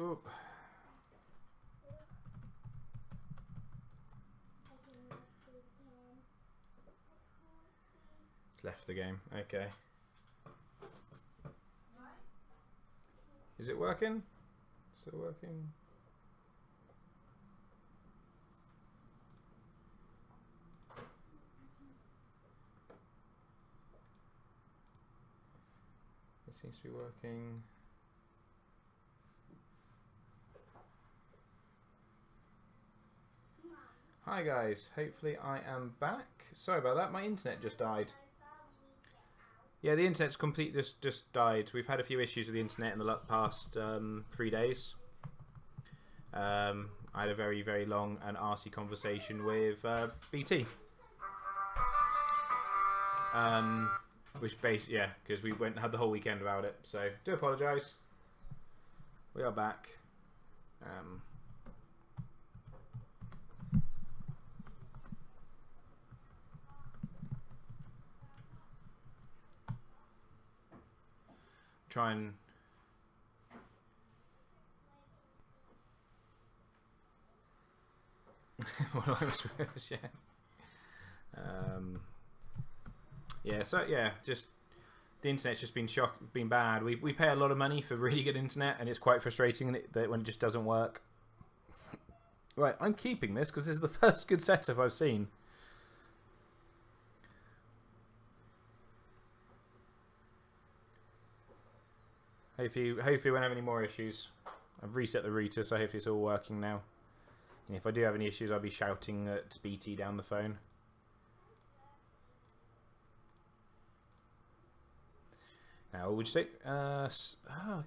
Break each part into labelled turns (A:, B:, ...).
A: Oh. It's left the game. Okay. Is it working? Still working? It seems to be working. Hi guys, hopefully I am back. Sorry about that, my internet just died. Yeah, the internet's just died. We've had a few issues with the internet in the past 3 days. I had a very, very long and arsey conversation with BT. Which basically, yeah, because we went and had the whole weekend about it. So, do apologise. We are back. Try and yeah. Yeah, so yeah, just the internet's just been bad. We pay a lot of money for really good internet, and it's quite frustrating that when it just doesn't work. Right, I'm keeping this because this is the first good setup I've seen. Hopefully we won't have any more issues. I've reset the router, so hopefully it's all working now. And if I do have any issues, I'll be shouting at BT down the phone. Now, would you say? Oh,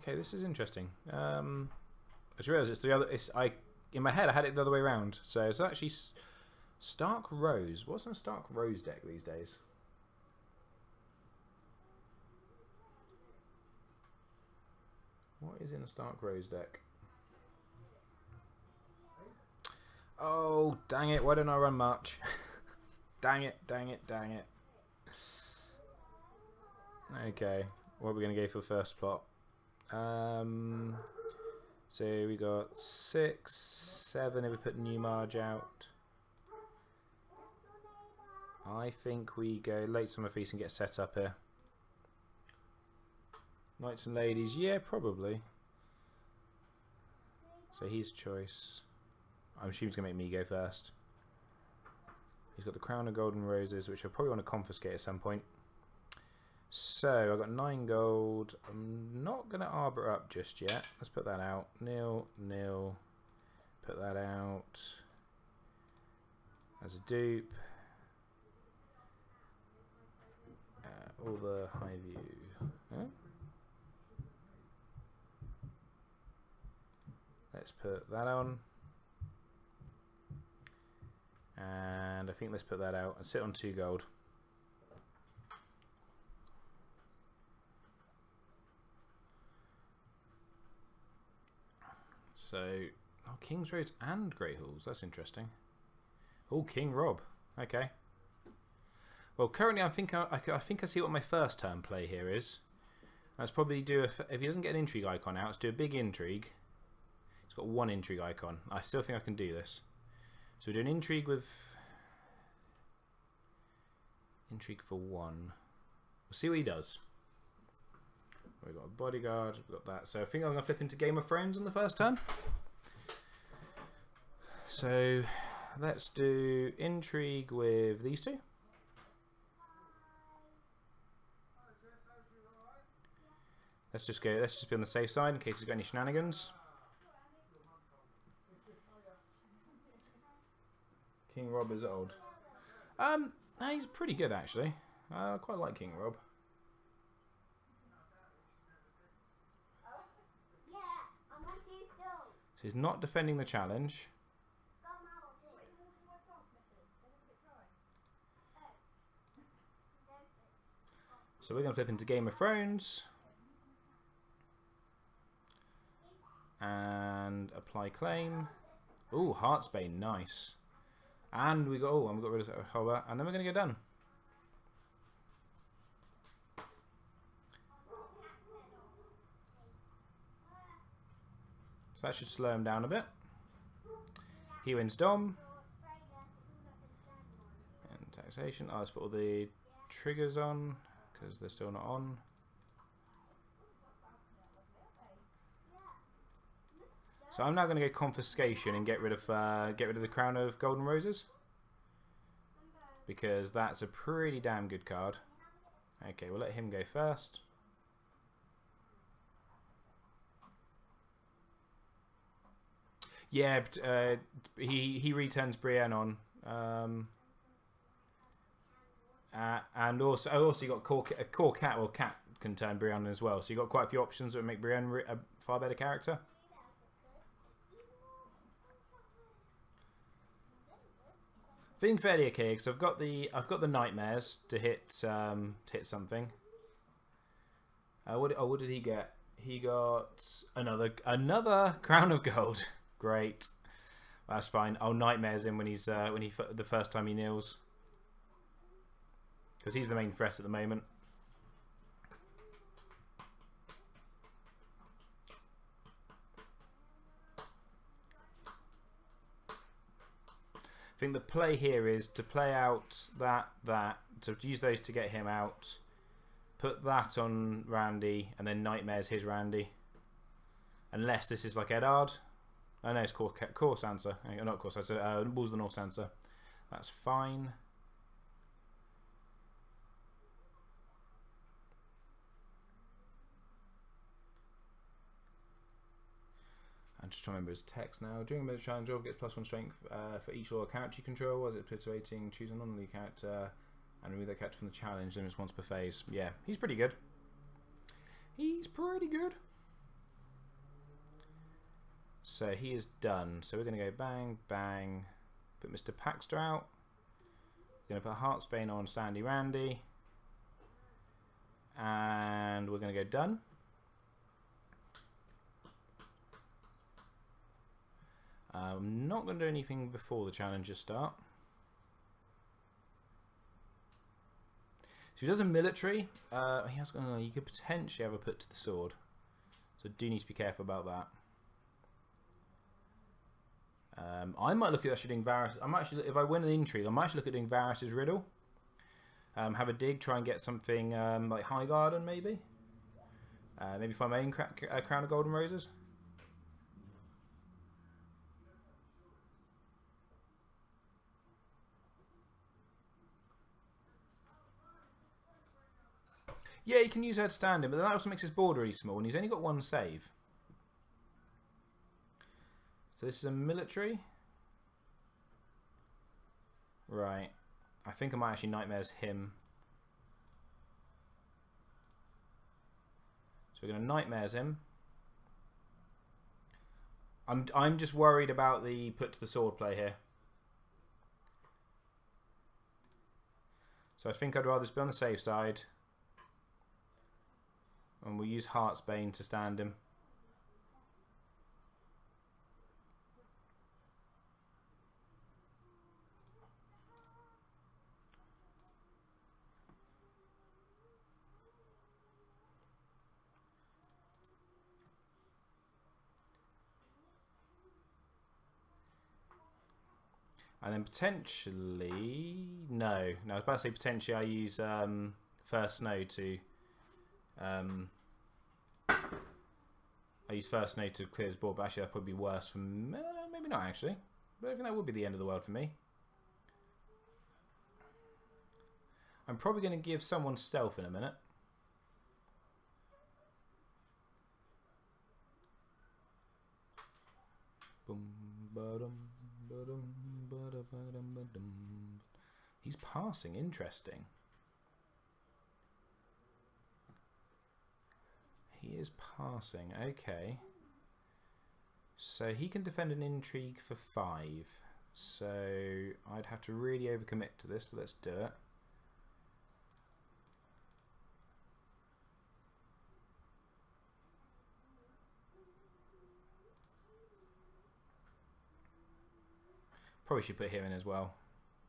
A: okay, this is interesting. I just realised it's the other. In my head, I had it the other way around. So it's actually Stark Rose. What's on a Stark Rose deck these days? What is in a Stark Rose deck? Oh, dang it. Why don't I run much? Dang it, dang it, dang it. Okay, what are we going to go for the first plot? So we got 6, 7 if we put New Marge out. I think we go late summer feast and get set up here. Knights and ladies, yeah, probably. So his choice. I'm assuming he's going to make me go first. He's got the crown of golden roses, which I probably want to confiscate at some point. So I've got 9 gold. I'm not going to arbor up just yet. Let's put that out. Nil, nil. Put that out as a dupe. All the high view. Huh? Let's put that on. And I think let's put that out and sit on 2 gold. So, oh, King's Roads and Great Halls. That's interesting. Oh, King Rob. Okay. Well, currently I think I see what my first turn play here is. Let's probably do if he doesn't get an intrigue icon out, let's do a big intrigue. He's got 1 intrigue icon. I still think I can do this. So we do an intrigue with intrigue for 1. We'll see what he does. We've got a bodyguard, we've got that. So I think I'm going to flip into Game of Thrones on the first turn. So let's do intrigue with these 2. Let's just be on the safe side in case he's got any shenanigans. King Rob is old. He's pretty good actually. I quite like King Rob. So he's not defending the challenge. So we're going to flip into Game of Thrones. And apply claim. Ooh, Heartsbane, nice. And we got, oh, and we got rid of Hover, and then we're going to go done. So that should slow him down a bit. He wins Dom. And taxation. Oh, let's put all the triggers on because they're still not on. So I'm now going to go confiscation and get rid of the crown of golden roses because that's a pretty damn good card. Okay, we'll let him go first. Yeah, but, he returns Brienne on, and also you got a core cat. Well, cat can turn Brienne as well, so you got quite a few options that would make Brienne a far better character. Feeling fairly okay because I've got the nightmares to hit something. What did he get? He got another crown of gold. Great, that's fine. I'll nightmares him when the first time he kneels because he's the main threat at the moment. I think the play here is to play out to use those to get him out, put that on Randy, and then nightmares his Randy. Unless this is like Eddard. Oh no, it's core Sansa. Not core Sansa. Walls of the North Sansa. That's fine. I'm just trying to remember his text now. During the challenge, Joel gets +1 strength for each loyal character you control. Was it perpetuating? Choose a non-league character and remove that character from the challenge. Limits once per phase. Yeah, he's pretty good. He's pretty good. So he is done. So we're going to go bang, bang. Put Mr. Paxter out. We're going to put Heartsbane on Standy Randy. And we're going to go done. I'm not going to do anything before the challenges start. So he does a military. You could potentially have a put to the sword. So do need to be careful about that. I might look at actually doing Varys. If I win an intrigue, I might actually look at doing Varys' riddle. Have a dig, try and get something like High Garden, maybe. Maybe find my own crown of golden roses. Yeah, you can use her to stand him, but that also makes his board really small, and he's only got one save. So this is a military. Right. I think I might actually nightmares him. So we're going to nightmares him. I'm just worried about the put to the sword play here. So I think I'd rather just be on the safe side. And we'll use Heartsbane to stand him. And then potentially... No, I was about to say potentially I use First Snow to... I use First Snow to clear his board, but actually that'd probably be worse for me. Maybe not actually. But I think that would be the end of the world for me. I'm probably going to give someone stealth in a minute. He's passing, interesting. He is passing, okay. So he can defend an intrigue for 5. So I'd have to really overcommit to this, but let's do it. Probably should put him in as well.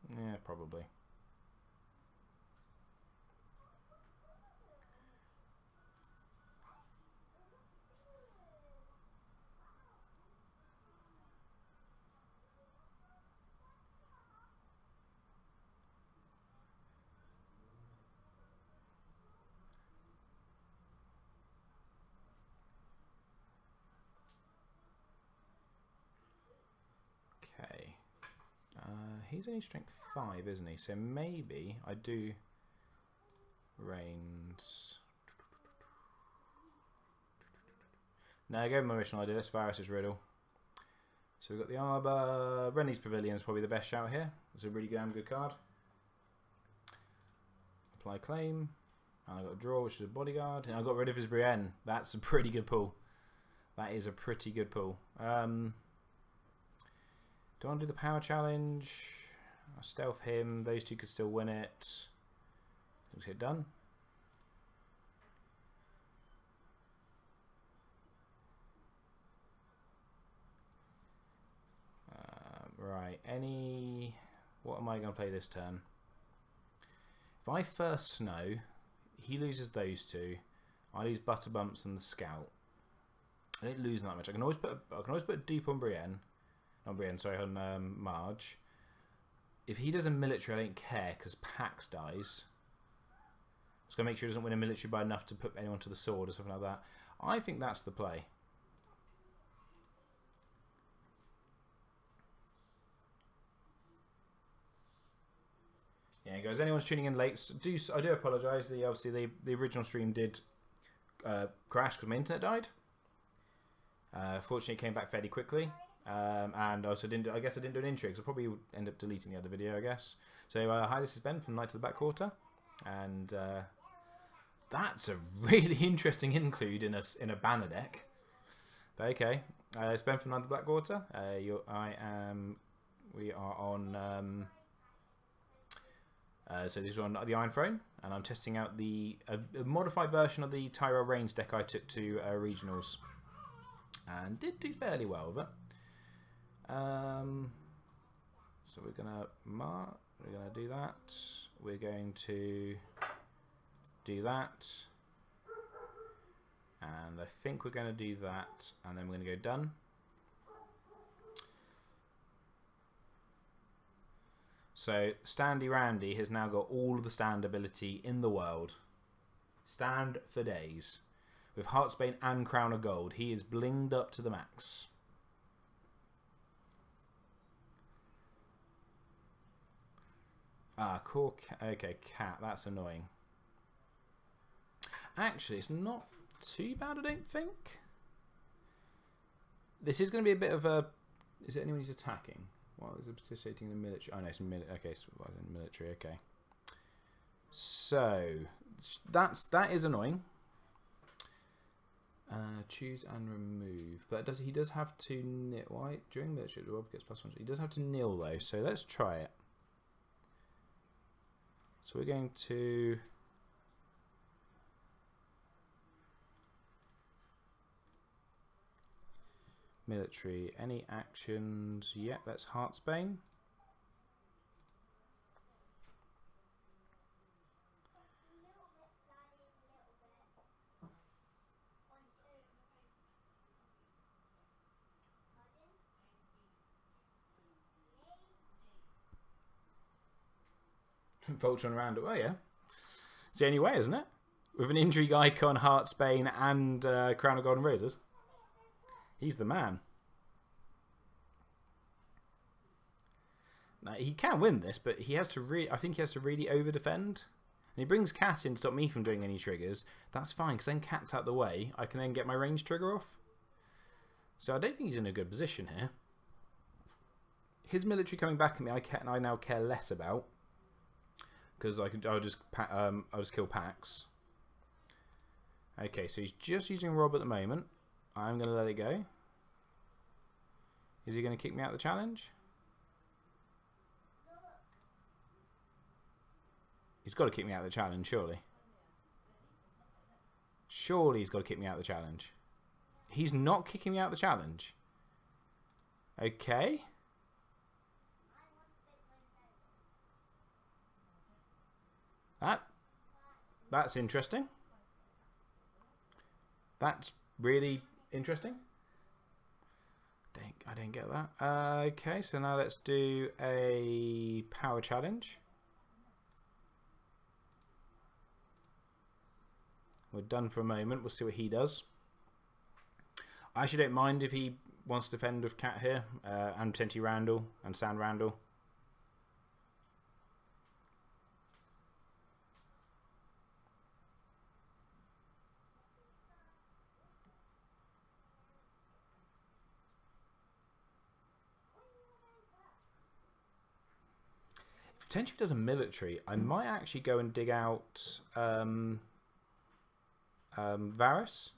A: Yeah, probably. He's only strength 5, isn't he? So maybe I do Reigns. No, I gave him my original idea. Let's Varys' riddle. So we've got the Arbor. Renly's Pavilion is probably the best shout here. It's a really damn good card. Apply claim. And I got a draw, which is a bodyguard. And I got rid of his Brienne. That's a pretty good pull. That is a pretty good pull. Do I want to do the power challenge? I'll stealth him. Those two could still win it. Let's get done. Right. What am I going to play this turn? If I first snow, he loses those two. I lose Butterbumps and the Scout. I don't lose that much. I can always put a dupe on Brienne. Not Brienne, sorry, on Marge. If he does a military, I don't care because Pax dies. Just gonna make sure he doesn't win a military by enough to put anyone to the sword or something like that. I think that's the play. Yeah, guys. Anyone's tuning in late, I do apologise. Obviously the original stream did crash because my internet died. Fortunately, it came back fairly quickly, and also I guess I didn't do an intro because I probably would end up deleting the other video, I guess. So hi, this is Ben from Knight to the Back Quarter, and that's a really interesting include in a banner deck. But okay, it's Ben from Knight to the Black Quarter. We are on. So this is on the Iron Throne, and I'm testing out a modified version of the Tyrell range deck I took to regionals, and did do fairly well with it. So we're gonna do that. We're going to do that, and I think we're going to do that, and then we're going to go done. So Standy Randy has now got all of the stand ability in the world. Stand for days. With Heartsbane and Crown of Gold. He is blinged up to the max. Ah, core okay, cat. That's annoying. Actually, it's not too bad, I don't think. This is going to be a bit of a... Is it anyone who's attacking? What was it participating in the military? Oh no, it's okay, so it was in military, okay. So that is annoying. Choose and remove. But he does have to kneel. Why? During military, the Rob gets +1. He does have to kneel though, so let's try it. So we're going to military. Any actions? Yep, that's Heartsbane. Voltron around it. Oh yeah, it's the only way, isn't it? With an intrigue icon, Heartsbane, and Crown of Golden Roses. He's the man. Now, he can win this, but he has to I think he has to really over defend. And he brings Cat in to stop me from doing any triggers. That's fine, because then Cat's out the way. I can then get my range trigger off. So I don't think he's in a good position here. His military coming back at me, I now care less about, because I'll just kill Pax. Okay, so he's just using Rob at the moment. I'm going to let it go. Is he going to kick me out of the challenge? He's got to kick me out of the challenge, surely. Surely he's got to kick me out of the challenge. He's not kicking me out of the challenge. Okay. That's interesting. That's really interesting. I didn't get that. Okay, so now let's do a power challenge. We're done for a moment. We'll see what he does. I actually don't mind if he wants to defend with Cat here, and potentially Randall and Sand Randall. potentially does a military. I might actually go and dig out Varus,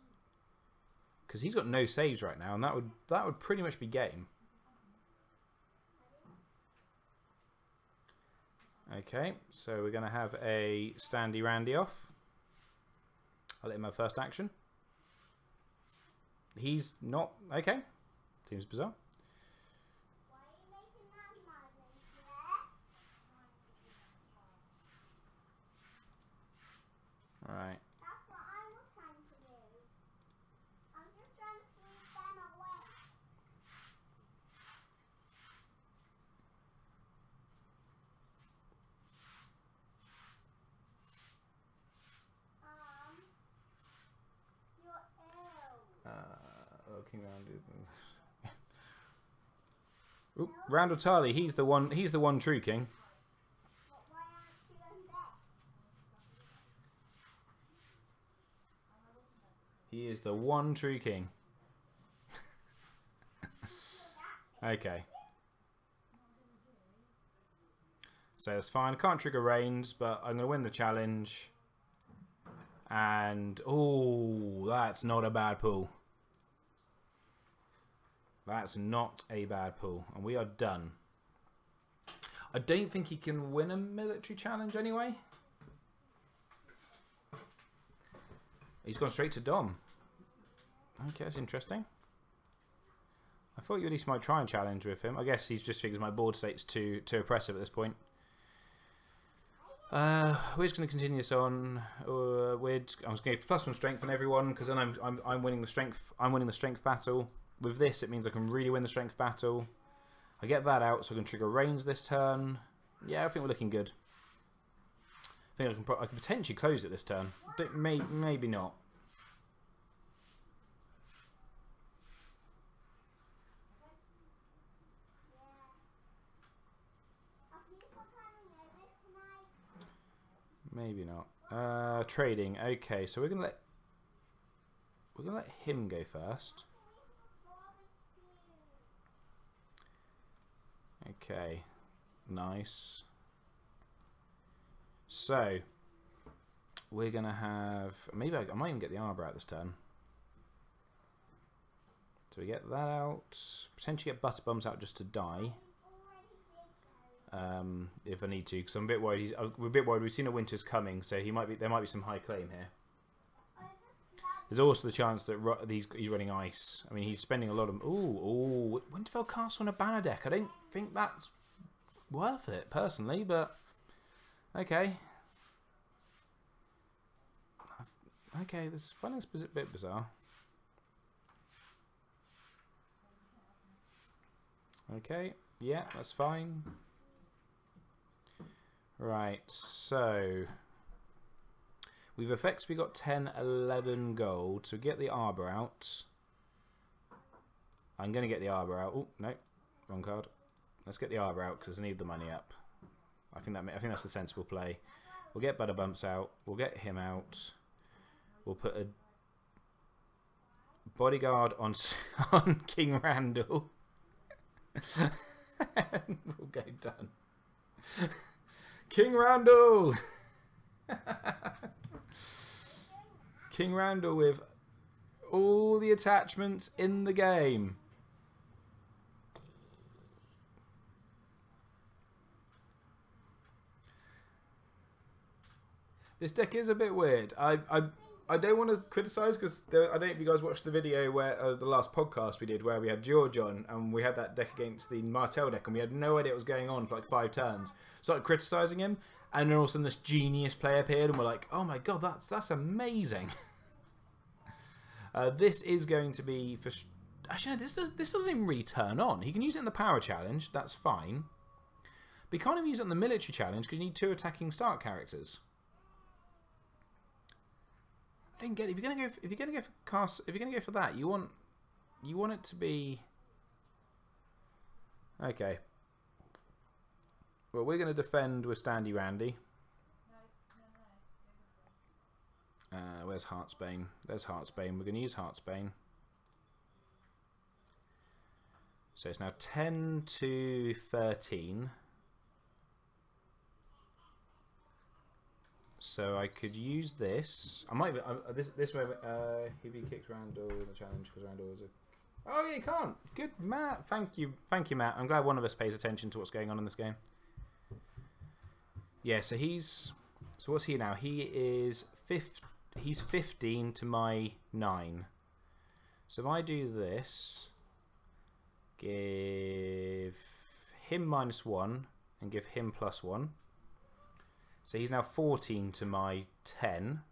A: because he's got no saves right now, and that would pretty much be game. Okay, so we're going to have a Standy Randy off. I'll let him have first action. He's not... Okay. Seems bizarre. Alright.
B: That's what I was trying to do. I'm just trying to move them away. You're ill.
A: King Randy. Oop, Randall Tarley, he's the one true king.
B: But why aren't you in bed?
A: He is the one true king. Okay. So that's fine. I can't trigger reigns, but I'm going to win the challenge. And, oh, that's not a bad pull. That's not a bad pull. And we are done. I don't think he can win a military challenge anyway. He's gone straight to Dom. Okay, that's interesting. I thought you at least might try and challenge with him. I guess he's just figures my board state's too oppressive at this point. We're just going to continue this on. I'm just going to give +1 strength on everyone, because then I'm winning the strength. I'm winning the strength battle. With this, it means I can really win the strength battle. I get that out, so I can trigger reigns this turn. Yeah, I think we're looking good. I think I can potentially close it this turn. Maybe not. Maybe not. Trading. Okay, so we're gonna let him go first. Okay, nice. So we're gonna have maybe I might even get the arbor out this turn. So we get that out. Potentially get Butterbums out just to die. If I need to, because I'm a bit worried. We're a bit worried. We've seen a winter's coming, so there might be some high claim here. There's also the chance that he's running ice. I mean, he's spending a lot of... Ooh, Winterfell Castle on a banner deck. I don't think that's worth it, personally, but... Okay. Okay, this is a bit bizarre. Okay, yeah, that's fine. Right, so... We've effectively got 10, 11 gold. To get the arbor out... I'm going to get the arbor out. Oh, no. Wrong card. Let's get the arbor out because I need the money up. I think that's the sensible play. We'll get Butterbumps out. We'll get him out. We'll put a bodyguard on King Randall. And we'll go done. King Randall! King Randall with all the attachments in the game. This deck is a bit weird. I don't want to criticise because I don't know if you guys watched the video where the last podcast we did where we had George on and we had that deck against the Martell deck and we had no idea what was going on for like 5 turns. Started criticising him and then all of a sudden this genius play appeared and we're like, oh my god, that's amazing. This is going to be for... Actually, no, this doesn't even really turn on. He can use it in the power challenge. That's fine. But he can't even use it in the military challenge because you need 2 attacking start characters. I don't get it. If you're gonna go for cast, if you're gonna go for that, you want it to be okay. Well, we're gonna defend with Standy Randy. Where's Heartsbane? There's Heartsbane. We're gonna use Heartsbane. So it's now 10 to 13. So I could use this. I might this way. If he kicks Randall in the challenge because Randall is a. Oh yeah, you can't. Good, Matt. Thank you, Matt. I'm glad one of us pays attention to what's going on in this game. Yeah. So he's. So what's he now? He is He's 15 to my 9. So if I do this, give him -1 and give him +1. So he's now 14 to my 10.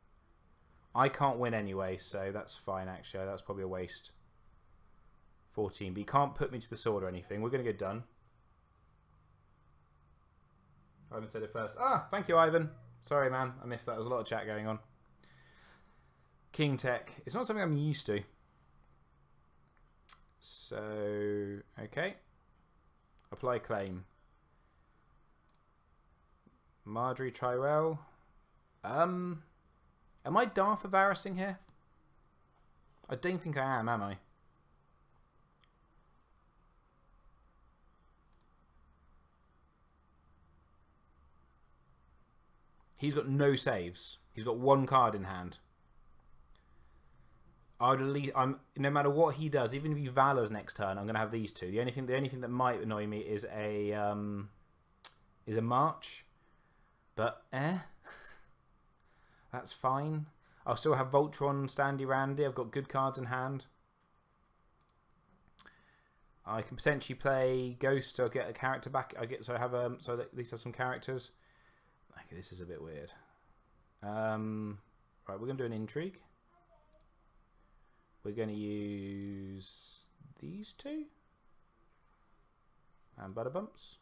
A: I can't win anyway, so that's fine actually. That's probably a waste. 14, but he can't put me to the sword or anything. We're going to go done. Ivan said it first. Ah, thank you, Ivan. Sorry, man. I missed that. There was a lot of chat going on. King Tech. It's not something I'm used to. So, okay. Apply claim. Marjorie Tyrell. Am I Darth Varysing here? I don't think I am I? He's got no saves. He's got 1 card in hand. I'd at least, no matter what he does, even if he Valors next turn, I'm gonna have these 2. The only thing that might annoy me is a march, but that's fine. I'll still have Voltron, Standy Randy. I've got good cards in hand. I can potentially play Ghost, so I'll get a character back. So I at least have some characters. Okay, this is a bit weird. Right, we're gonna do an intrigue. We're going to use these 2 and Butterbumps.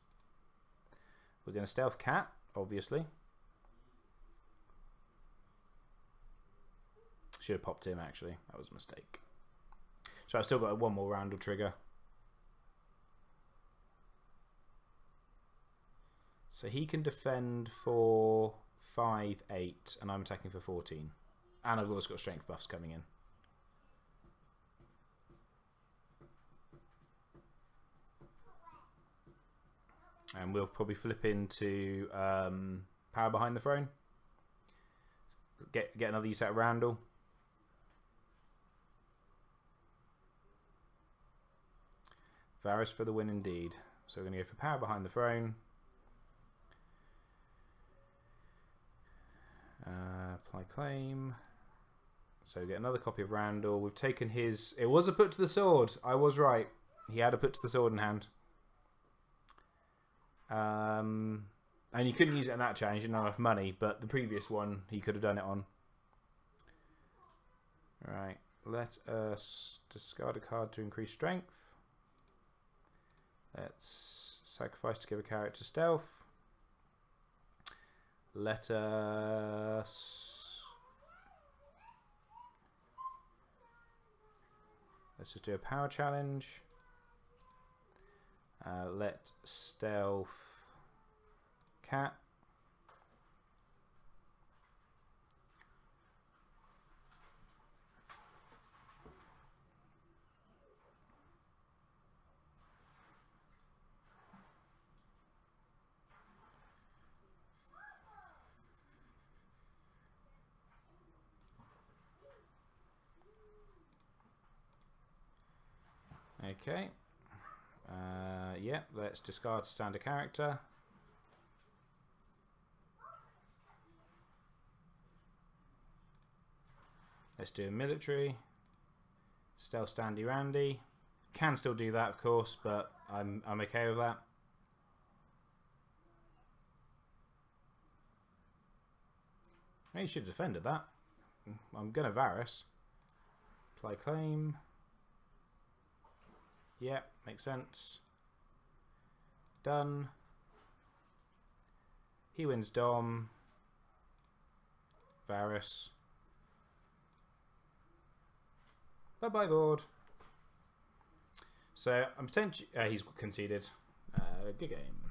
A: We're going to stealth Cat, obviously. Should have popped him actually. That was a mistake. So I've still got 1 more Randall trigger. So he can defend for 5, 8, and I'm attacking for 14. And I've also got strength buffs coming in. And we'll probably flip into Power Behind the Throne. Get another use out of Randall. Varys for the win indeed. So we're going to go for Power Behind the Throne. Apply claim. So get another copy of Randall. We've taken his... It was a put to the sword. I was right. He had a put to the sword in hand. And you couldn't use it in that challenge. You didn't have enough money. But the previous one, he could have done it on. Right. Let us discard a card to increase strength. Let's sacrifice to give a character stealth. Let us... Let's just do a power challenge. Let stealth Cat. Okay. Yeah, let's discard standard character. Let's do a military. Stealth Standy Randy. Can still do that, of course, but I'm okay with that. He should have defended that. I'm gonna Varys. Apply claim. Yeah, makes sense. Done. He wins Dom. Varys. Bye-bye, board. So, I'm potentially... he's conceded. Good game.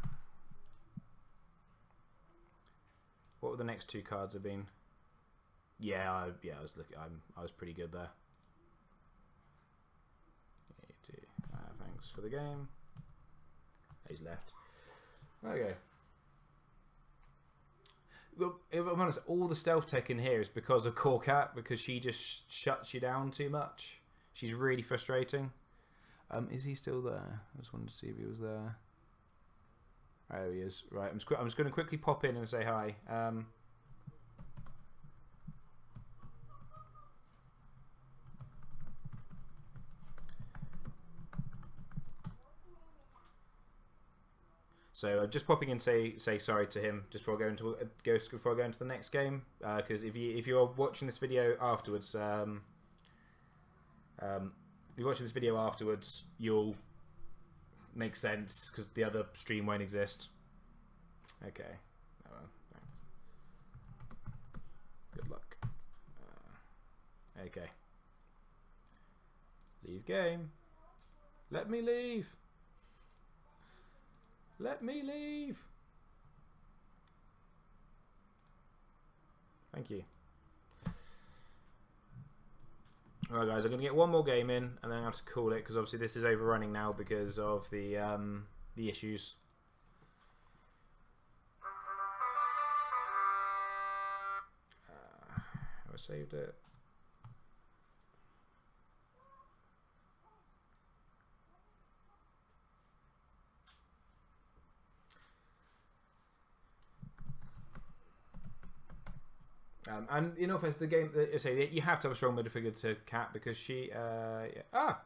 A: What were the next 2 cards have been? Yeah, I was looking. I was pretty good there. Thanks for the game. He's left. Okay. Well, if I'm honest, all the stealth tech in here is because of Corcat, because she just shuts you down too much. She's really frustrating. Is he still there? I just wanted to see if he was there. Oh, there he is. Right, I'm just going to quickly pop in and say hi. So just popping in, say sorry to him just before I go into the next game. Because if you're watching this video afterwards, if you're watching this video afterwards, you'll make sense because the other stream won't exist. Okay. Oh, well, thanks. Good luck. Okay. Leave game. Let me leave. Let me leave. Thank you. Alright guys, I'm going to get one more game in and then I have to call it because obviously this is overrunning now because of the issues. Have I saved it? And in offense, the game, say you have to have a strong middle figure to Cat because she, yeah. Ah,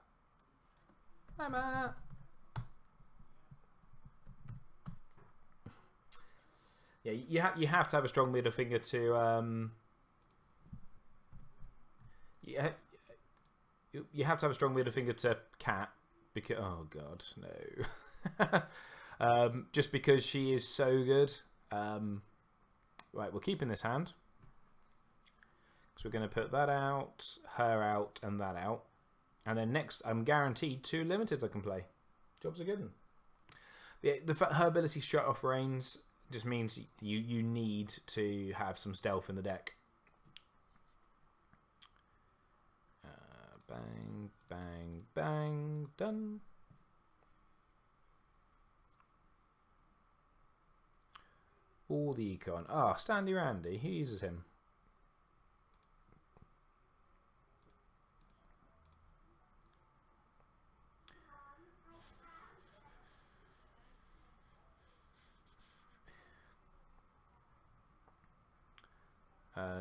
A: hi Matt. Yeah, you have to have a strong middle finger to yeah, you have to have a strong middle finger to Cat because oh god no, just because she is so good. Right, we're keeping this hand. So we're going to put that out, her out, and that out. And then next, I'm guaranteed 2 limiteds I can play. Jobs are good. Yeah, her ability shut off reigns just means you need to have some stealth in the deck. Bang, bang, bang, done. All the econ. Ah, Standy Randy. Who uses him?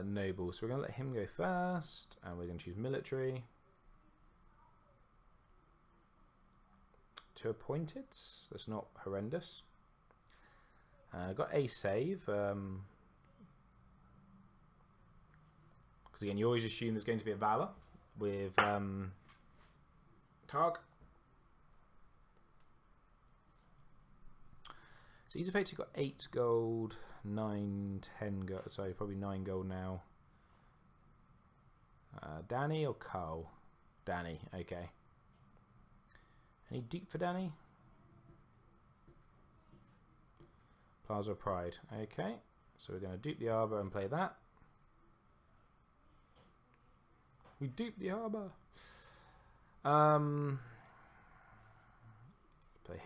A: Noble. So we're going to let him go first. And we're going to choose military. 2 appointed. That's not horrendous. Got a save. Because again, you always assume there's going to be a Valor with Targ. So he's effectively got 8 gold, 9, 10 gold. Sorry, probably 9 gold now. Danny or Carl? Danny, okay. Any deep for Danny? Plaza of Pride, okay. So we're going to dupe the Arbor and play that. We dupe the Arbor. Play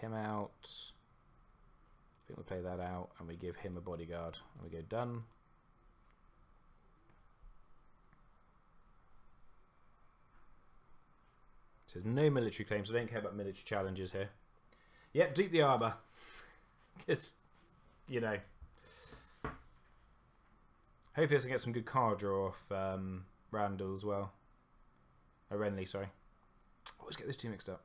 A: him out. I think we'll play that out and we give him a bodyguard. And we go done. It says no military claims. I don't care about military challenges here. Yep, dupe the Arbor. It's, you know. Hopefully I can get some good card draw off Randall as well. Renly, sorry. I always get those two mixed up.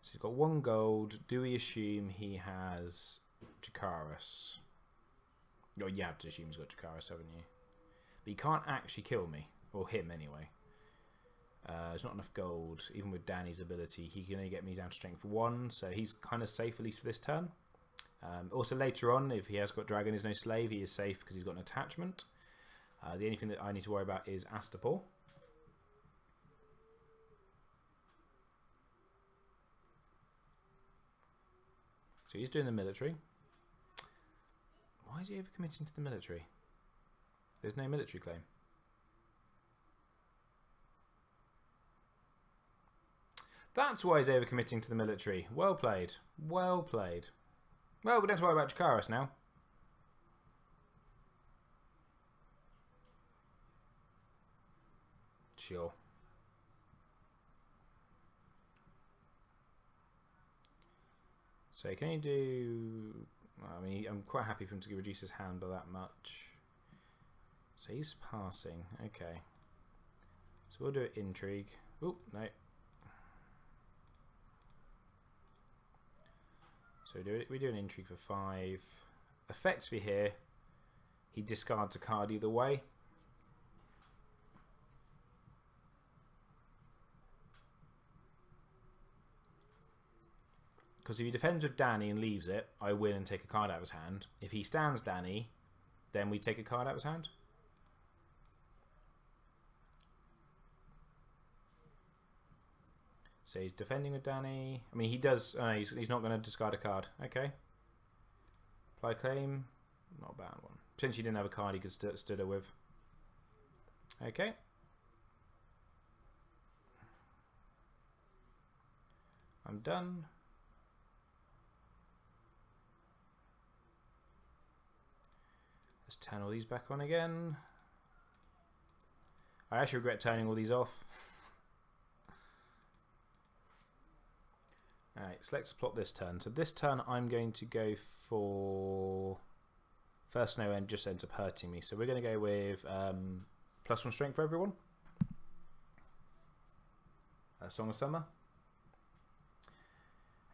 A: So he's got 1 gold. Do we assume he has Jakaris? Oh, you have to assume he's got Jakaris, haven't you? But he can't actually kill me. Or him, anyway. There's not enough gold. Even with Danny's ability, he can only get me down to strength 1. So he's kind of safe, at least for this turn. Also, later on, if he has got Dragon is no slave, he is safe because he's got an attachment. The only thing that I need to worry about is Astapor. So he's doing the military. Why is he overcommitting to the military? There's no military claim. That's why he's overcommitting to the military. Well played. Well played. Well, we don't have to worry about Jakaris now. Sure. So can you do... I mean, I'm quite happy for him to reduce his hand by that much. So he's passing. Okay. So we'll do intrigue. Oh, no. So we do an intrigue for 5. Effectively here, he discards a card either way. Because if he defends with Danny and leaves it, I win and take a card out of his hand. If he stands Danny, then we take a card out of his hand. So he's defending with Danny. I mean, he does... he's not going to discard a card. Okay. Apply claim. Not a bad one. Potentially didn't have a card he could stood her with. Okay. I'm done. Let's turn all these back on again. I actually regret turning all these off. Alright, so let's plot this turn. So this turn I'm going to go for... First no end just ends up hurting me. So we're going to go with +1 strength for everyone. Song of Summer.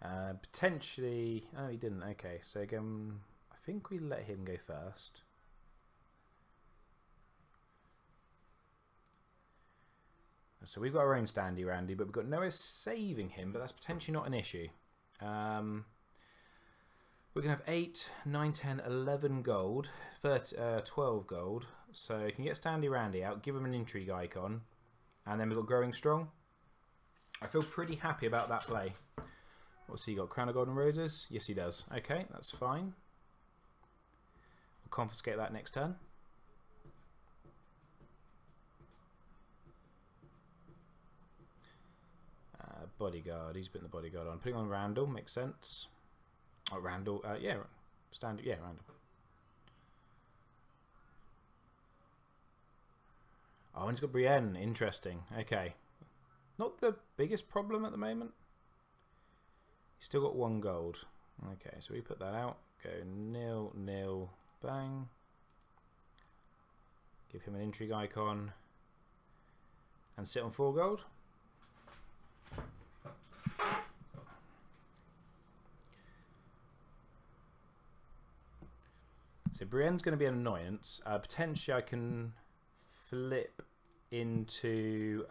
A: Potentially... Oh, he didn't. Okay, so again, I think we let him go first. So we've got our own standy Randy, but we've got nowhere saving him, but that's potentially not an issue. We can have 8, 9, 10, 11 gold, 12 gold. So you can get Standy Randy out, give him an intrigue icon, and then we've got Growing Strong. I feel pretty happy about that play. What's he got? Crown of Golden Roses? Yes, he does. Okay, that's fine. We'll confiscate that next turn. Bodyguard. He's putting the bodyguard on. Putting on Randall makes sense. Oh, Randall. Yeah, standard. Yeah, Randall. Oh, and he's got Brienne. Interesting. Okay. Not the biggest problem at the moment. He's still got 1 gold. Okay, so we put that out. Go 0, 0, bang. Give him an intrigue icon. And sit on 4 gold. So Brienne's going to be an annoyance. Potentially I can flip into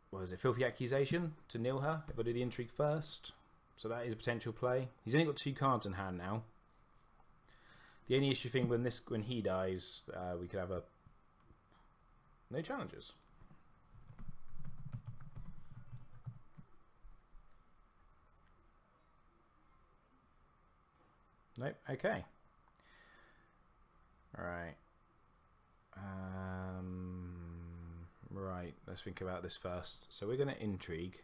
A: what was it, Filthy Accusation to nil her if I do the intrigue first. So that is a potential play. He's only got 2 cards in hand now. The only issue thing when he dies, we could have no challenges. Nope. Okay. Right. Right. Let's think about this first. So we're going to intrigue.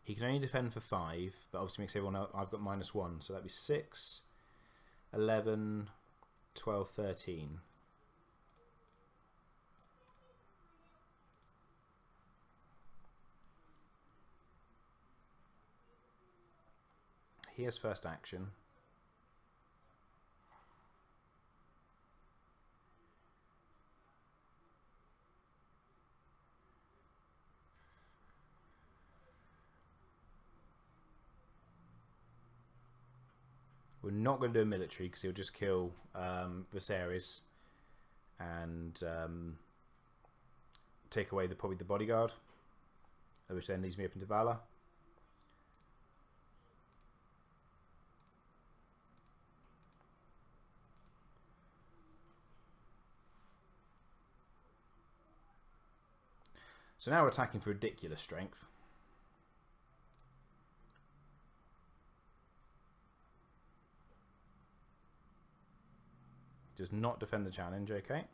A: He can only defend for 5, but obviously makes everyone know I've got -1. So that'd be 6, 11, 12, 13. He has first action. We're not going to do a military because he'll just kill Viserys and take away probably the bodyguard, which then leads me up into Valor. So now we're attacking for ridiculous strength. Does not defend the challenge, okay.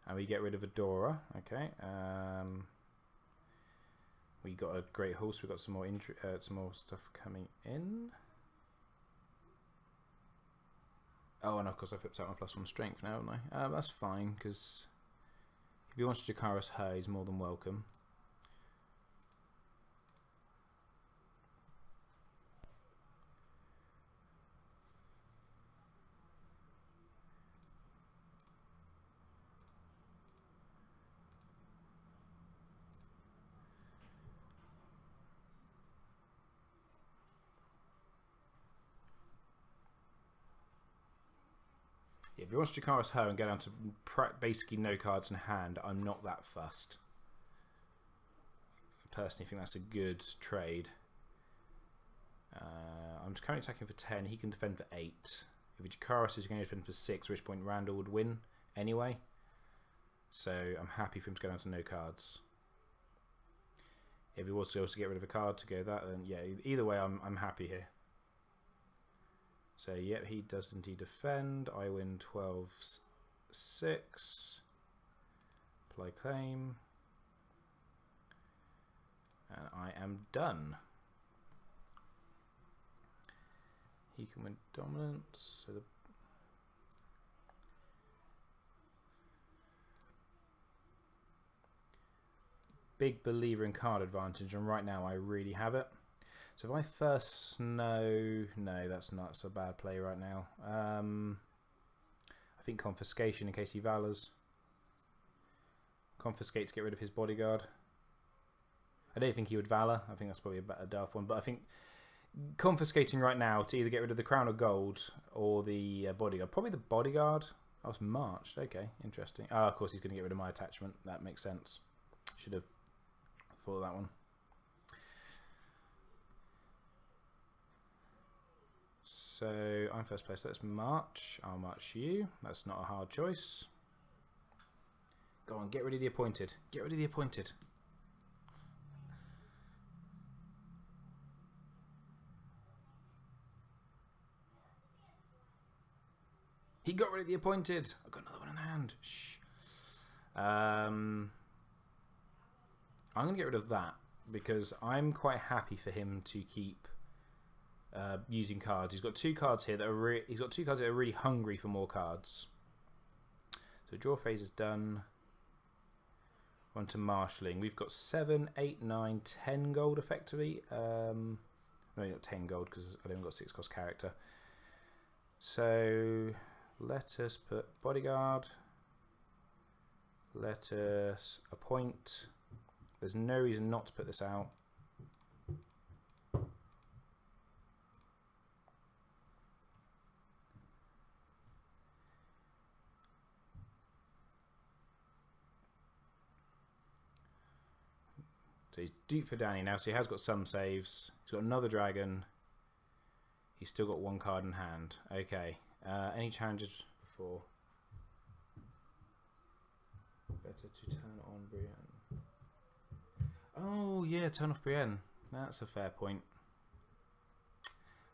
A: And we get rid of Adora. Okay. We got a great horse. We got some more stuff coming in. Oh, and of course I flipped out my +1 strength now, haven't I? That's fine, because if he wants to Jakaris her, he's more than welcome. If he wants to Jakaris her and go down to basically no cards in hand, I'm not that fussed. I personally think that's a good trade. I'm currently attacking for 10. He can defend for 8. If Jakaris is going to defend for 6, at which point Randall would win anyway. So I'm happy for him to go down to no cards. If he wants to also get rid of a card to go that, then yeah, either way I'm happy here. So, yep, he does indeed defend. I win 12-6. Apply claim. And I am done. He can win dominance. So the big believer in card advantage, and right now I really have it. So if I first snow, no, that's not so bad play right now. I think confiscation in case he valors. Confiscate to get rid of his bodyguard. I don't think he would valor. I think that's probably a better daft one. But I think confiscating right now to either get rid of the crown of gold or the bodyguard. Probably the bodyguard. Oh, it's marched. Okay, interesting. Oh, of course he's going to get rid of my attachment. That makes sense. Should have thought of that one. So I'm first place. Let's march. I'll march you. That's not a hard choice. Go on, get rid of the appointed. Get rid of the appointed. He got rid of the appointed. I've got another one in hand. Shh. I'm going to get rid of that because I'm quite happy for him to keep using cards. He's got 2 cards here that are he's got 2 cards that are really hungry for more cards. So draw phase is done. On to marshalling. We've got 7, 8, 9, 10 gold effectively. No, not 10 gold because I haven't got 6 cost character. So let us put bodyguard. Let us appoint. There's no reason not to put this out. So he's duped for Danny now, so he has got some saves. He's got another dragon. He's still got 1 card in hand. Okay. Any challenges before? Better to turn on Brienne. Oh, yeah, turn off Brienne. That's a fair point.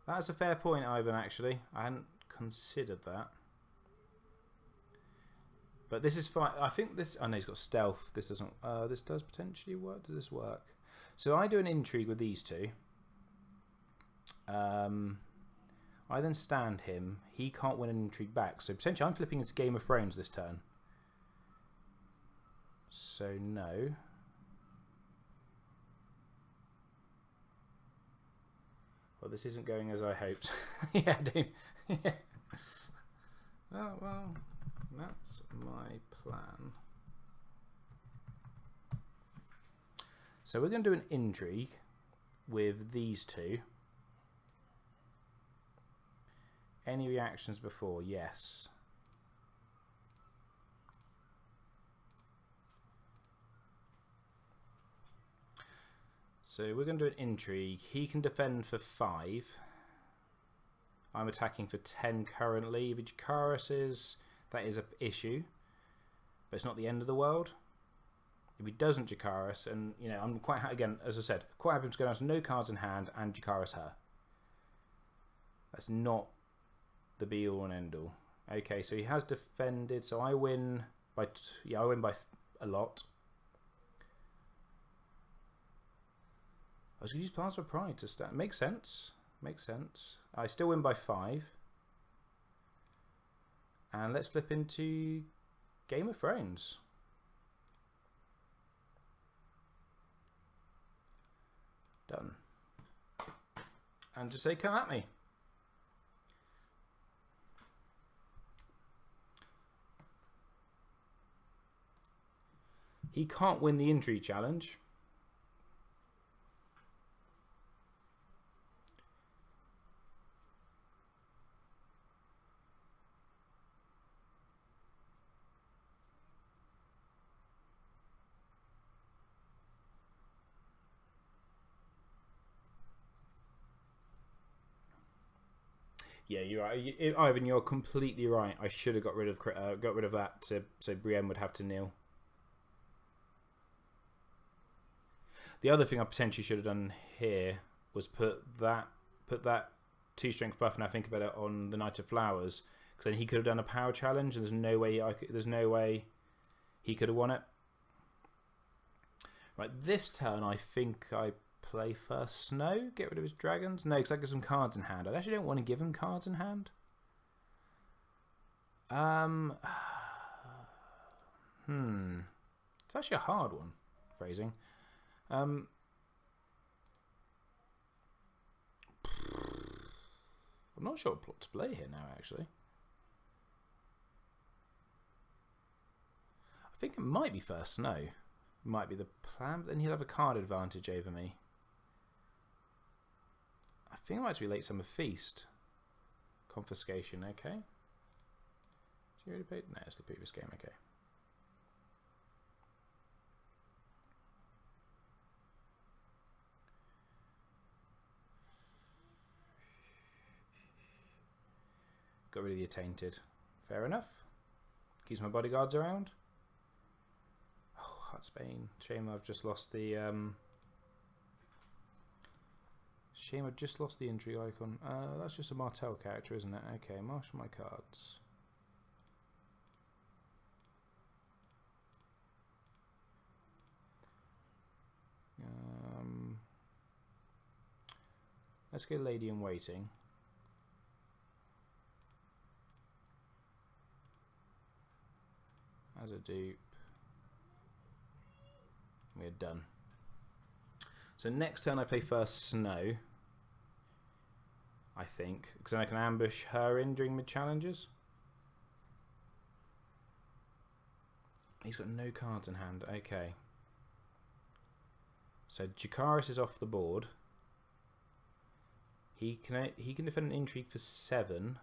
A: That's a fair point, Ivan, actually. I hadn't considered that. But this is fine. I think this... Oh, no, he's got stealth. This doesn't... this does potentially work. Does this work? So I do an intrigue with these 2. I then stand him. He can't win an intrigue back. So potentially I'm flipping into Game of Thrones this turn. So no. Well, this isn't going as I hoped. Yeah, dude. Yeah. Oh, well, that's my plan. So we're going to do an intrigue with these 2. Any reactions before? Yes. So we're going to do an intrigue. He can defend for 5. I'm attacking for 10 currently. If Jakaris is, that is an issue. But it's not the end of the world. If he doesn't Jakaris, and you know, I'm quite again, as I said, quite happy to go down to no cards in hand and Jakaris her. That's not the be all and end all. Okay, so he has defended, so I win Yeah, I win by a lot. I was going to use Plaza of Pride to start. Makes sense. Makes sense. I still win by 5. And let's flip into Game of Thrones. Done. And just say, come at me. He can't win the injury challenge. Yeah, you're right. Ivan, you're completely right. I should have got rid of that so Brienne would have to kneel. The other thing I potentially should have done here was put that 2 strength buff, and I think about it, on the Knight of Flowers, because then he could have done a power challenge, and there's no way he could have won it. Right, this turn I think I play first Snow, get rid of his dragons. No, because that gives him cards in hand. I actually don't want to give him cards in hand. It's actually a hard one, phrasing. I'm not sure what to play here now, actually. I think it might be first Snow. Might be the plan, but then he'll have a card advantage over me. I think it might be Late Summer Feast. Confiscation, okay. Has he already paid? No, it's the previous game, okay. Got rid of the Attainted. Fair enough. Keeps my bodyguards around. Oh, Heart Spain. Shame I've just lost the Shame I've just lost the injury icon. That's just a Martell character, isn't it? Okay, marshal my cards. Let's go Lady in Waiting. As a dupe. We're done. So next turn I play first Snow, I think, because then I can ambush her in during mid-challenges. He's got no cards in hand. Okay. So Jakaris is off the board. He can defend an intrigue for 7.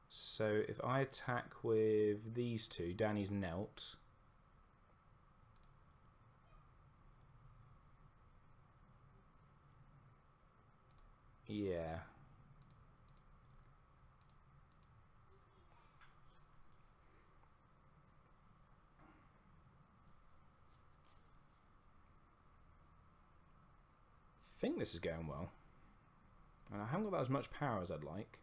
A: So if I attack with these two, Danny's knelt. Yeah. I think this is going well. And I haven't got that as much power as I'd like.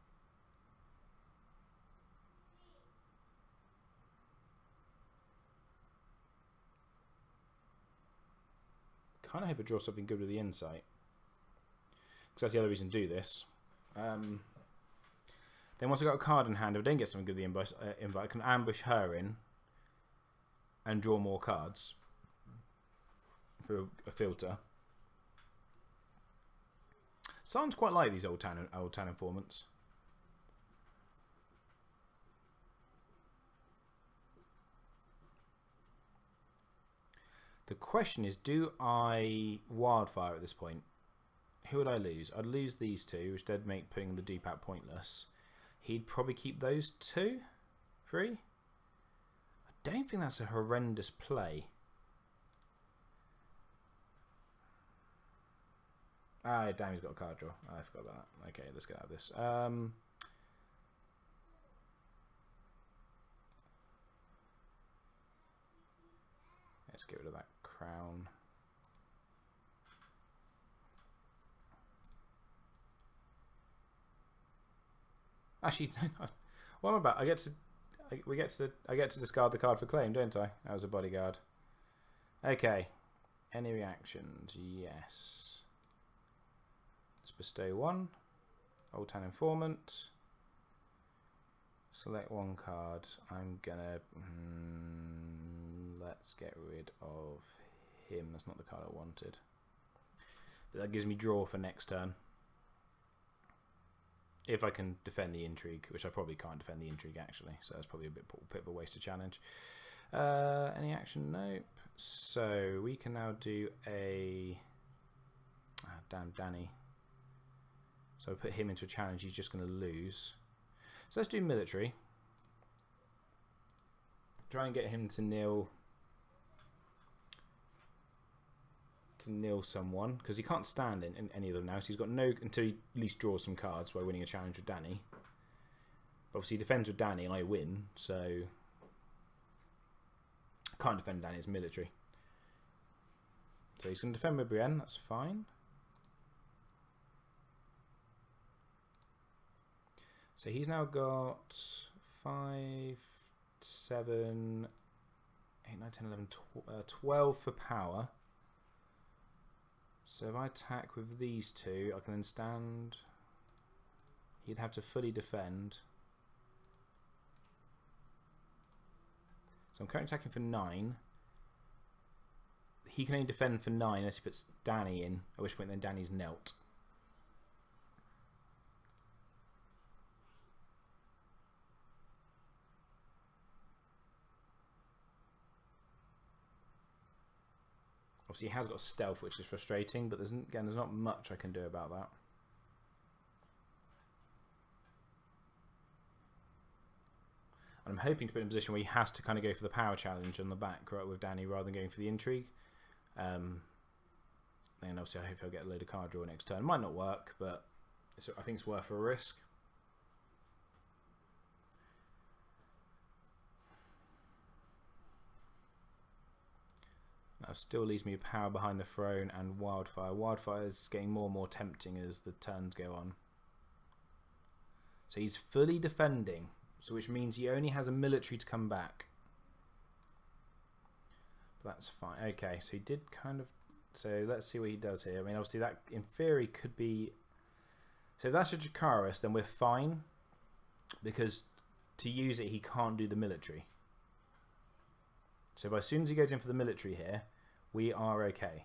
A: Kind of hope I draw something good with the insight. Because that's the other reason to do this. Then once I've got a card in hand, if I don't get something good with the invite, I can ambush her in and draw more cards for a filter. Sounds quite like these old town informants. The question is, do I wildfire at this point? Who would I lose? I'd lose these two, which would make putting the dupe out pointless. He'd probably keep those 2, 3. I don't think that's a horrendous play. Ah, damn, he's got a card draw. I forgot about that. Okay, let's get out of this. Let's get rid of that crown. Actually, what am I about? I get to I get to discard the card for claim, don't I? That was a bodyguard. Okay. Any reactions? Yes. Let's bestow one. Old Town Informant. Select one card. I'm gonna... let's get rid of him. That's not the card I wanted. But that gives me draw for next turn. If I can defend the intrigue, which I probably can't defend the intrigue actually, so that's probably a bit of a wasted challenge. Any action? Nope. So we can now do a... damn Danny. So I put him into a challenge, he's just going to lose. So let's do military. Try and get him to nil someone, because he can't stand in any of them now, so he's got no, until he at least draws some cards by winning a challenge with Danny. But obviously he defends with Danny and I win, so I can't defend Danny's military. So he's going to defend with Brienne, that's fine. So he's now got 5, 7, 8, 9, 10, 11, 12 for power. So if I attack with these two, I can then stand. He'd have to fully defend. So I'm currently attacking for 9. He can only defend for 9 unless he puts Danny in, at which point then Danny's knelt. Obviously he has got stealth, which is frustrating, but there's not much I can do about that. And I'm hoping to put in a position where he has to kind of go for the power challenge on the back, right, with Danny, rather than going for the intrigue. Then obviously I hope he'll get a load of card draw next turn. Might not work, but I think it's worth a risk. That still leaves me power behind the throne and wildfire. Wildfire is getting more and more tempting as the turns go on. So he's fully defending, so which means he only has a military to come back. But that's fine. Okay, so he did kind of... So let's see what he does here. I mean, obviously that in theory could be... So if that's a Dracarys, then we're fine, because to use it he can't do the military. So as soon as he goes in for the military here, we are okay.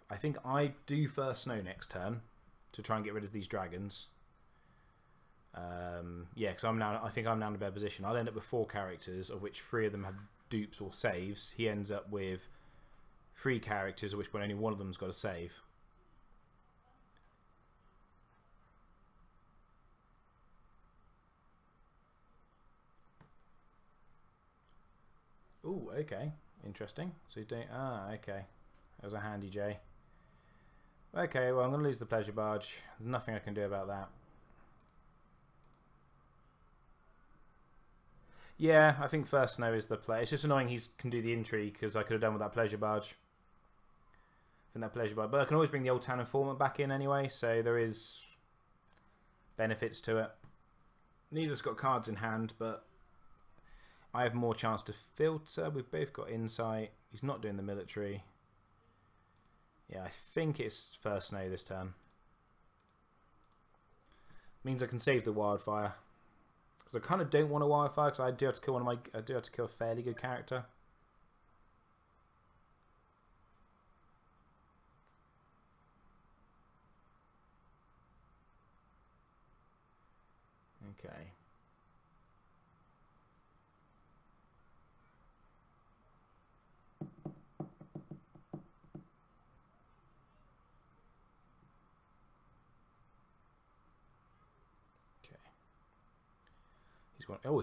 A: I think I do first snow next turn to try and get rid of these dragons. Yeah, because I think I'm now in a better position. I'll end up with 4 characters, of which 3 of them have dupes or saves. He ends up with 3 characters, of which only one of them's got a save. Ooh, okay. Interesting. So you don't... Ah, okay. That was a handy J. Okay, well, I'm going to lose the pleasure barge. There's nothing I can do about that. Yeah, I think first snow is the play. It's just annoying he can do the intrigue, because I could have done with that pleasure barge. I think that pleasure barge. But I can always bring the Old Town Informant back in anyway, so there is benefits to it. Neither's got cards in hand, but I have more chance to filter. We've both got insight. He's not doing the military. Yeah, I think it's first snow this turn. Means I can save the wildfire. Because I kind of don't want a wildfire, because I do have to kill I do have to kill a fairly good character. Okay.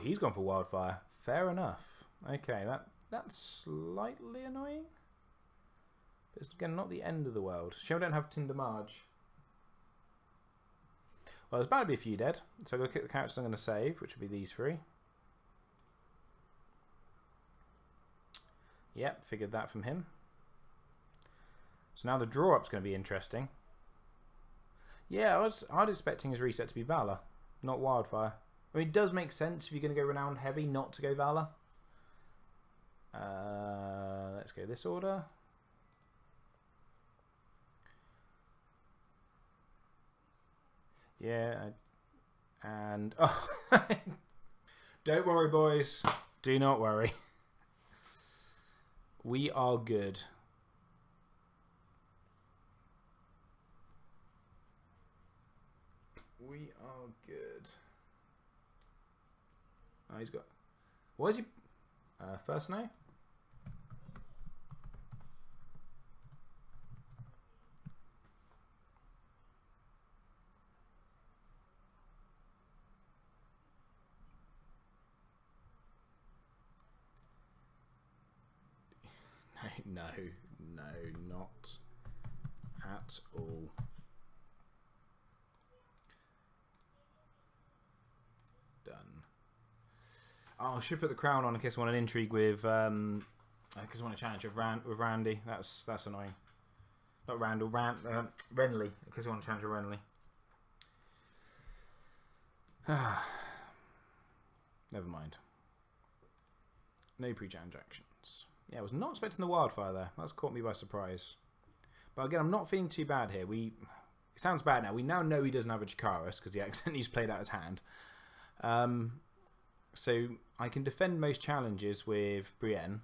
A: He's gone for wildfire. Fair enough. Okay, that's slightly annoying. But it's again not the end of the world. Shame we don't have Tinder Marge. Well, there's bound to be a few dead. So I'm going to kick the characters I'm going to save, which will be these 3. Yep, figured that from him. So now the draw up's going to be interesting. Yeah, I was expecting his reset to be Valor. not Wildfire. I mean, it does make sense if you're going to go Renowned Heavy not to go Valor. Let's go this order. Yeah, and oh, don't worry, boys. Do not worry. We are good. We are good. Oh, he's got. What is he? First no? No, not at all. Done. Oh, I should put the crown on in case I want an intrigue with. In case I want a challenge with Randy. That's annoying. Not Randall, Renly. In case I want to challenge with Renly. Never mind. No pre-challenge actions. Yeah, I was not expecting the Wildfire there. That's caught me by surprise. But again, I'm not feeling too bad here. It sounds bad now. We now know he doesn't have a Jakaris because he accidentally played out his hand. So I can defend most challenges with Brienne.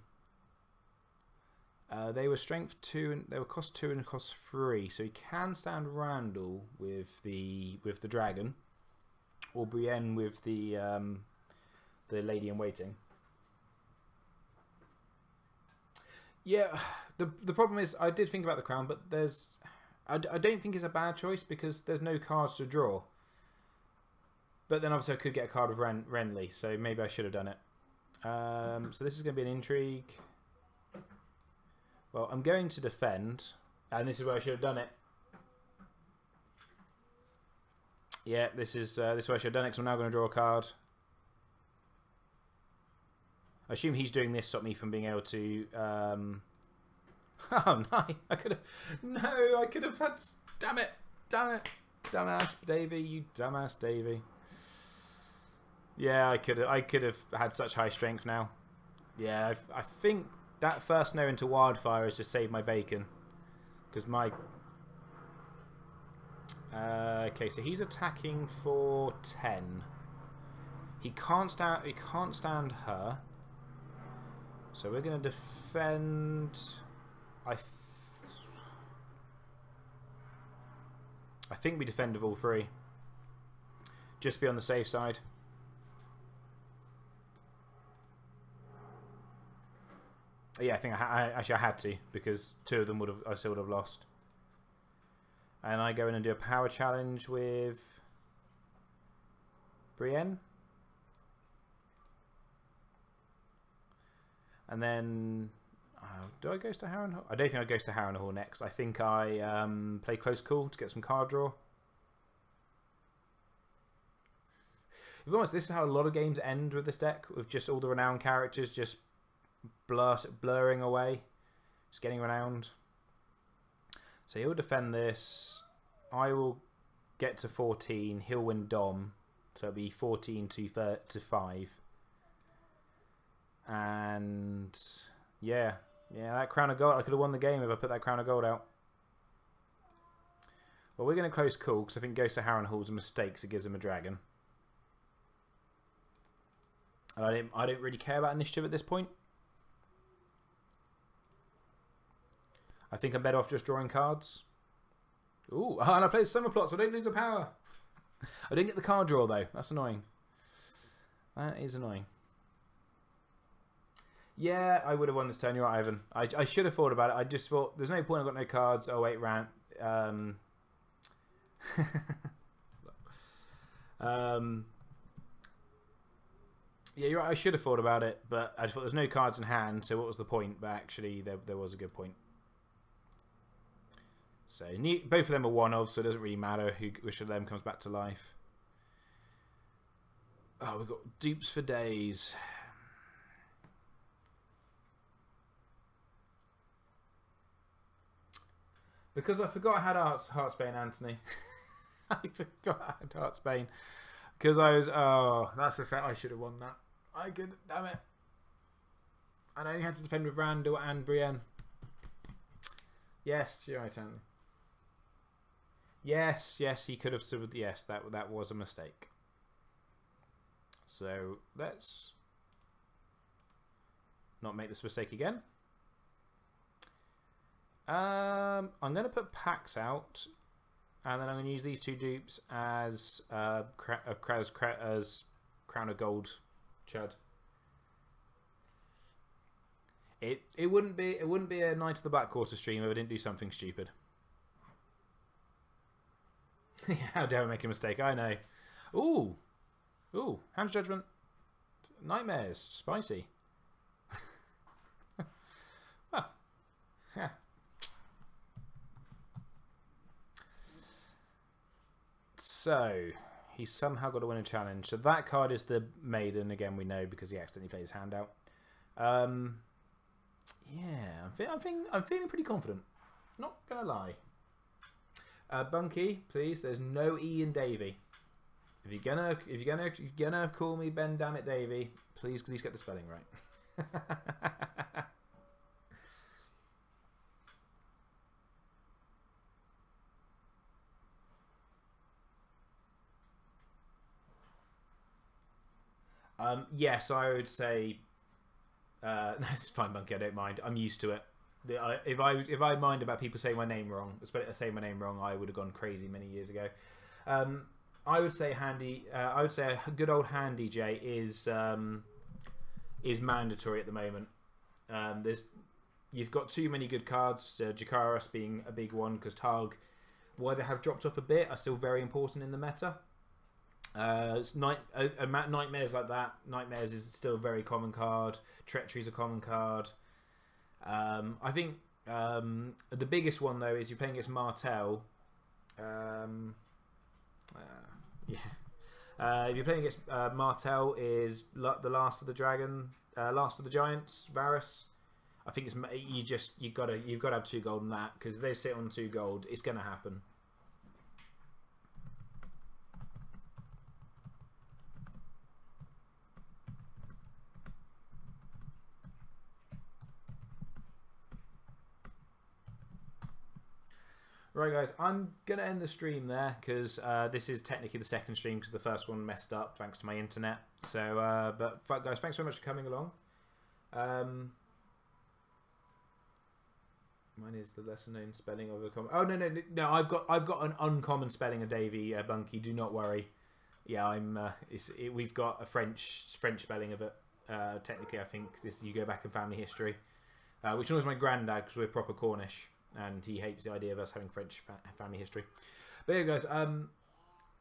A: They were strength 2 and they were cost 2 and cost 3. So he can stand Randall with the dragon, or Brienne with the lady in waiting. Yeah, the problem is I did think about the crown, but I don't think it's a bad choice because there's no cards to draw. But then obviously I could get a card of Renly, so maybe I should have done it. So this is going to be an intrigue. Well, I'm going to defend, and this is where I should have done it. Yeah, this is where I should have done it because I'm now going to draw a card. I assume he's doing this to stop me from being able to. Oh no! I could have had. Damn it! Dumbass Davey! You dumbass Davey! Yeah, I could have had such high strength now. Yeah, I think that first no into Wildfire has just saved my bacon because my. Okay, so he's attacking for 10. He can't stand her. So we're going to defend. I think we defend with all 3. Just be on the safe side. Yeah, I think I had to because 2 of them I still would have lost. And I go in and do a power challenge with Brienne. And then, do I go to Harrenhal? I don't think I go to Harrenhal next. I think I play Close Call to get some card draw. If I'm honest, this is how a lot of games end with this deck, with just all the renowned characters just blurring away, just getting renowned. So he'll defend this. I will get to 14. He'll win Dom, so it'll be 14 to 5. And yeah, that Crown of Gold. I could have won the game if I put that Crown of Gold out. Well, we're going to Close Call because I think Ghost of Harrenhal's a mistake because it gives him a dragon. And I don't really care about initiative at this point. I think I'm better off just drawing cards. Ooh, and I played Summer Plot, so I don't lose a power. I didn't get the card draw though. That's annoying. That is annoying. Yeah, I would have won this turn. You're right, Ivan. I should have thought about it. I just thought, there's no point, I've got no cards. Oh, wait, rant. Yeah, you're right. I should have thought about it, but I just thought there's no cards in hand, so what was the point? But actually, there was a good point. So, both of them are one-of, so it doesn't really matter which of them comes back to life. Oh, we've got dupes for days. Because I forgot I had Heartsbane, Anthony. I forgot I had Heartsbane. Because I was... Oh, that's a fact. I should have won that. I could... Damn it. And I only had to defend with Randall and Brienne. Yes, you're right, Anthony. Yes, he could have stood with... Yes, that was a mistake. So, let's not make this mistake again. I'm going to put packs out, and then I'm going to use these two dupes as as Crown of Gold chud. It wouldn't be a Knight of the Blackwater stream if I didn't do something stupid. How dare I make a mistake? I know. Ooh, Hand's Judgment. Nightmares. Spicy. Well, yeah. So, he's somehow got to win a challenge. So that card is the Maiden, again we know, because he accidentally played his hand out. Yeah, I'm feeling pretty confident. Not gonna lie. Bunky, please. There's no E in Davy. If you're gonna call me Ben Dammit Davy, please get the spelling right. Yes, I would say. No, it's fine, Bunky. I don't mind. I'm used to it. If I mind about people saying my name wrong, saying my name wrong, I would have gone crazy many years ago. I would say Handy. I would say a good old Handy J is mandatory at the moment. You've got too many good cards. Jakaras being a big one because Targ, while they have dropped off a bit, are still very important in the meta. Nightmares like that. Nightmares is still a very common card. Treachery is a common card. I think the biggest one though is you're playing against Martel. If you're playing against Martel, is the Last of the Dragon, Last of the Giants, Varus. I think it's you've got to have 2 gold in that, because if they sit on 2 gold, it's going to happen. Right, guys, I'm going to end the stream there because this is technically the second stream because the first one messed up thanks to my internet. So, but guys, thanks very much for coming along. Mine is the lesser known spelling of a common. Oh no! I've got an uncommon spelling of Davy Bunky. Do not worry. Yeah, we've got a French spelling of it. Technically, I think you go back in family history, which was my granddad because we're proper Cornish. And he hates the idea of us having French family history. But yeah, guys, I'm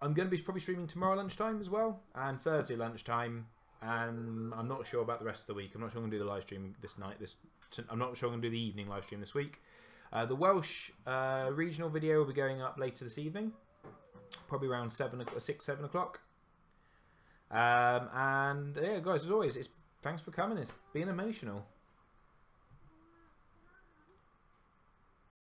A: going to be probably streaming tomorrow lunchtime as well, and Thursday lunchtime, and I'm not sure about the rest of the week. I'm not sure I'm going to do the live stream this night. I'm not sure I'm going to do the evening live stream this week. The Welsh regional video will be going up later this evening, probably around 6, 7 o'clock. And yeah, guys, as always, thanks for coming. It's been emotional.